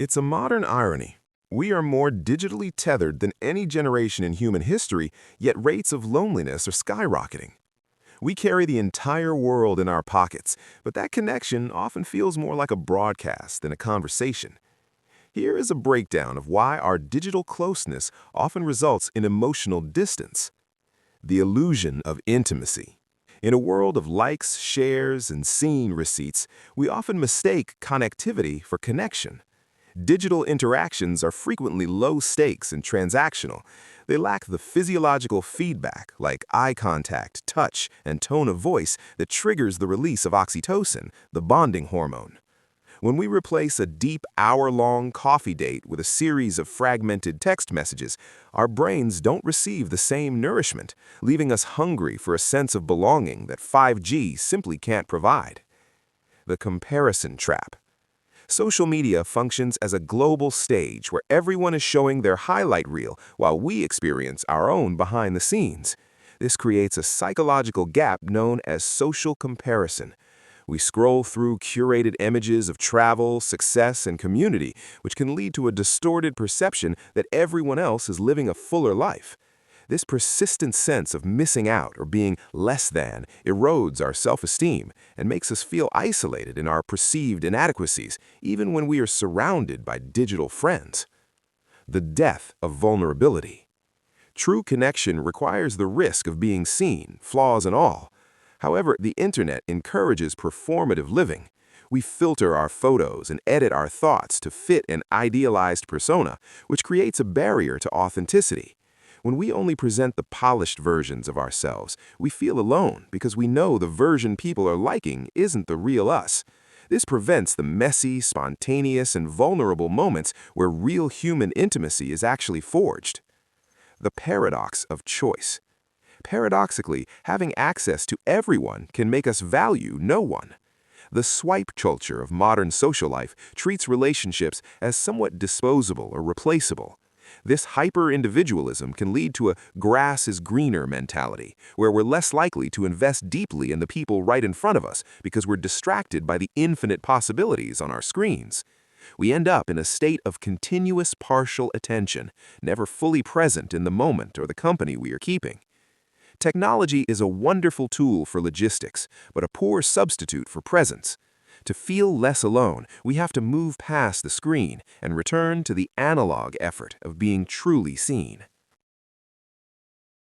It's a modern irony. We are more digitally tethered than any generation in human history, yet rates of loneliness are skyrocketing. We carry the entire world in our pockets, but that connection often feels more like a broadcast than a conversation. Here is a breakdown of why our digital closeness often results in emotional distance. The illusion of intimacy. In a world of likes, shares, and scene receipts, we often mistake connectivity for connection. Digital interactions are frequently low stakes and transactional. They lack the physiological feedback, like eye contact, touch, and tone of voice, that triggers the release of oxytocin, the bonding hormone. When we replace a deep hour-long coffee date with a series of fragmented text messages, our brains don't receive the same nourishment, leaving us hungry for a sense of belonging that 5G simply can't provide. The comparison trap. Social media functions as a global stage where everyone is showing their highlight reel while we experience our own behind the scenes. This creates a psychological gap known as social comparison. We scroll through curated images of travel, success, and community, which can lead to a distorted perception that everyone else is living a fuller life. This persistent sense of missing out or being less than erodes our self-esteem and makes us feel isolated in our perceived inadequacies, even when we are surrounded by digital friends. The death of vulnerability. True connection requires the risk of being seen, flaws and all. However, the internet encourages performative living. We filter our photos and edit our thoughts to fit an idealized persona, which creates a barrier to authenticity. When we only present the polished versions of ourselves, we feel alone because we know the version people are liking isn't the real us. This prevents the messy, spontaneous, and vulnerable moments where real human intimacy is actually forged. The paradox of choice. Paradoxically, having access to everyone can make us value no one. The swipe culture of modern social life treats relationships as somewhat disposable or replaceable. This hyper-individualism can lead to a grass-is-greener mentality, where we're less likely to invest deeply in the people right in front of us because we're distracted by the infinite possibilities on our screens. We end up in a state of continuous partial attention, never fully present in the moment or the company we are keeping. Technology is a wonderful tool for logistics, but a poor substitute for presence. To feel less alone, we have to move past the screen and return to the analog effort of being truly seen.